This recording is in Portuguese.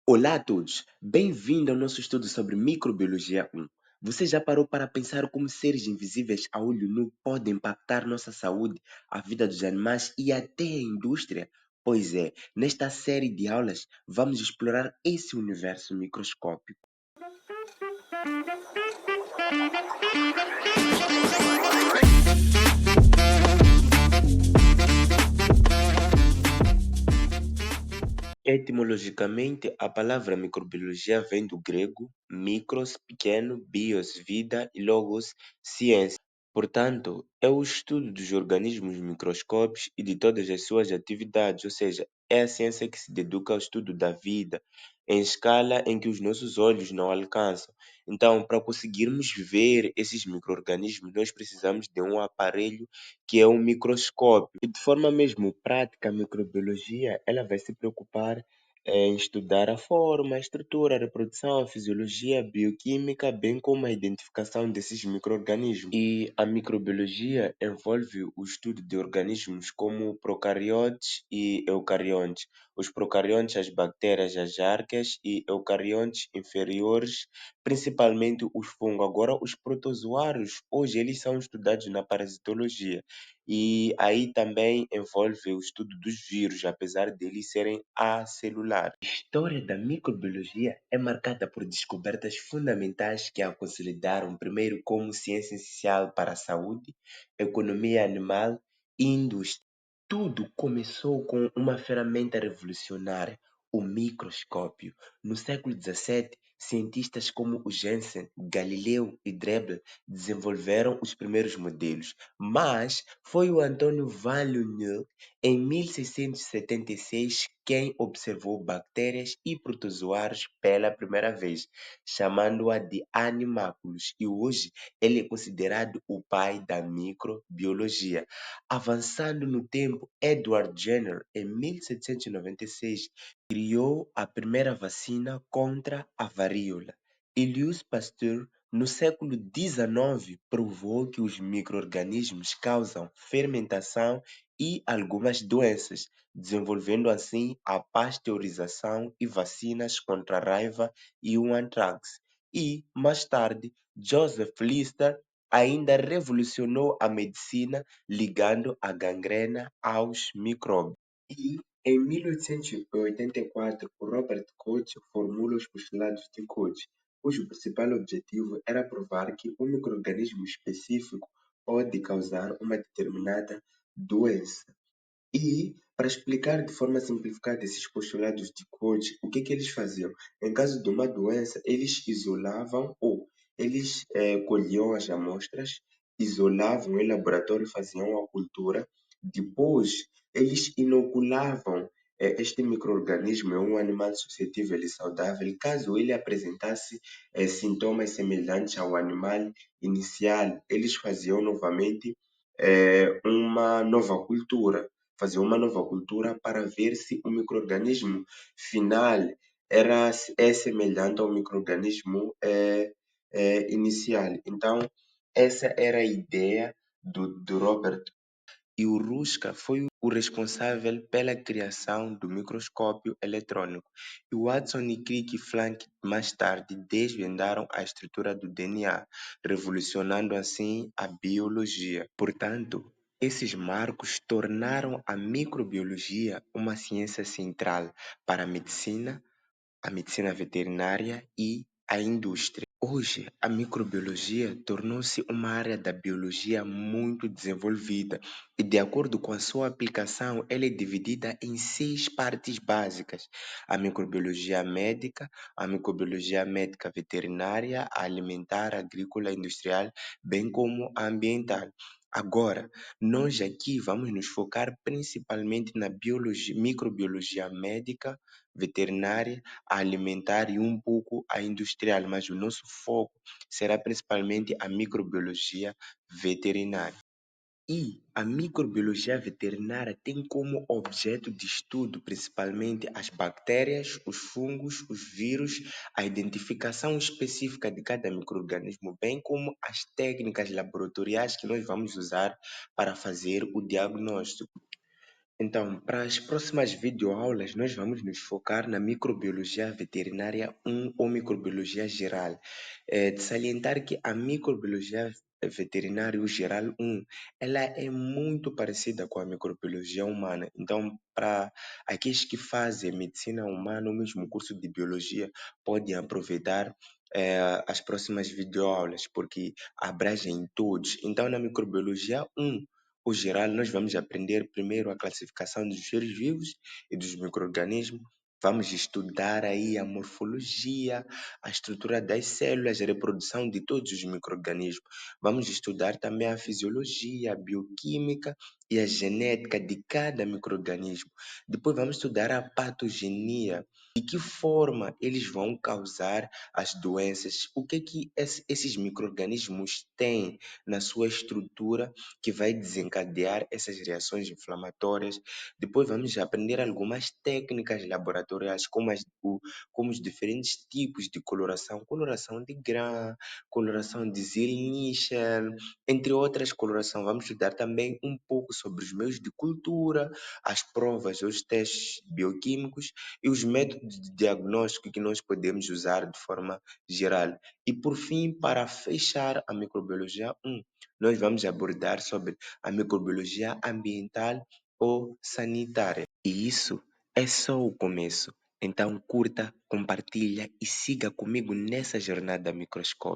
Olá a todos, bem-vindo ao nosso estudo sobre Microbiologia 1. Você já parou para pensar como seres invisíveis a olho nu podem impactar nossa saúde, a vida dos animais e até a indústria? Pois é, nesta série de aulas vamos explorar esse universo microscópico. Etimologicamente, a palavra microbiologia vem do grego micros, pequeno, bios, vida e logos, ciência. Portanto, é o estudo dos organismos microscópicos e de todas as suas atividades, ou seja, é a ciência que se dedica ao estudo da vida em escala em que os nossos olhos não alcançam. Então, para conseguirmos ver esses micro-organismos, nós precisamos de um aparelho que é um microscópio. E de forma mesmo prática, a microbiologia ela vai se preocupar em estudar a forma, a estrutura, a reprodução, a fisiologia, a bioquímica, bem como a identificação desses micro-organismos. E a microbiologia envolve o estudo de organismos como procariontes e eucariontes. Os procariontes, as bactérias, as arqueias e eucariontes inferiores, principalmente os fungos. Agora, os protozoários, hoje, eles são estudados na parasitologia. E aí também envolve o estudo dos vírus, apesar deles serem acelulares. A história da microbiologia é marcada por descobertas fundamentais que a consolidaram primeiro como ciência essencial para a saúde, economia animal e indústria. Tudo começou com uma ferramenta revolucionária, o microscópio. No século XVII, cientistas como o Jensen, Galileu e Drebel desenvolveram os primeiros modelos, mas foi o Antônio van Leeuwenhoek, em 1676, quem observou bactérias e protozoários pela primeira vez, chamando-a de animáculos, e hoje ele é considerado o pai da microbiologia. Avançando no tempo, Edward Jenner, em 1796, criou a primeira vacina contra a varíola. E Louis Pasteur, no século XIX, provou que os micro-organismos causam fermentação e algumas doenças, desenvolvendo assim a pasteurização e vacinas contra a raiva e o anthrax. E, mais tarde, Joseph Lister ainda revolucionou a medicina ligando a gangrena aos micróbios. E, em 1884, o Robert Koch formula os postulados de Koch, cujo principal objetivo era provar que um microrganismo específico pode causar uma determinada doença. E, para explicar de forma simplificada esses postulados de Koch, o que eles faziam? Em caso de uma doença, eles isolavam ou eles colhiam as amostras, isolavam em laboratório, faziam a cultura, depois eles inoculavam este microorganismo em um animal suscetível e saudável, caso ele apresentasse sintomas semelhantes ao animal inicial, eles faziam novamente uma nova cultura, fazer uma nova cultura para ver se o microorganismo final é semelhante ao microorganismo inicial. Então, essa era a ideia do Robert. E o Ruska foi o responsável pela criação do microscópio eletrônico. E Watson e Crick e Planck, mais tarde, desvendaram a estrutura do DNA, revolucionando assim a biologia. Portanto, esses marcos tornaram a microbiologia uma ciência central para a medicina veterinária e a indústria. Hoje, a microbiologia tornou-se uma área da biologia muito desenvolvida e, de acordo com a sua aplicação, ela é dividida em 6 partes básicas: a microbiologia médica veterinária, a alimentar, a agrícola, industrial, bem como a ambiental. Agora, nós aqui vamos nos focar principalmente na microbiologia médica, veterinária, a alimentar e um pouco a industrial, mas o nosso foco será principalmente a microbiologia veterinária. E a microbiologia veterinária tem como objeto de estudo principalmente as bactérias, os fungos, os vírus, a identificação específica de cada microorganismo, bem como as técnicas laboratoriais que nós vamos usar para fazer o diagnóstico. Então, para as próximas videoaulas, nós vamos nos focar na microbiologia veterinária 1 ou microbiologia geral. É de salientar que a microbiologia veterinária geral 1, ela é muito parecida com a microbiologia humana. Então, para aqueles que fazem medicina humana ou mesmo curso de biologia, podem aproveitar as próximas videoaulas, porque abrangem todos. Então, na microbiologia 1, o geral, nós vamos aprender primeiro a classificação dos seres vivos e dos micro-organismos. Vamos estudar aí a morfologia, a estrutura das células, a reprodução de todos os micro-organismos. Vamos estudar também a fisiologia, a bioquímica e a genética de cada micro-organismo. Depois vamos estudar a patogenia, de que forma eles vão causar as doenças, o que esses micro-organismos têm na sua estrutura que vai desencadear essas reações inflamatórias. Depois vamos aprender algumas técnicas laboratoriais, como os diferentes tipos de coloração, coloração de Gram, coloração de Zilnichel, entre outras coloração. Vamos estudar também um pouco sobre os meios de cultura, as provas, os testes bioquímicos e os métodos de diagnóstico que nós podemos usar de forma geral. E por fim, para fechar a microbiologia 1, nós vamos abordar sobre a microbiologia ambiental ou sanitária. E isso é só o começo. Então curta, compartilha e siga comigo nessa jornada microscópica.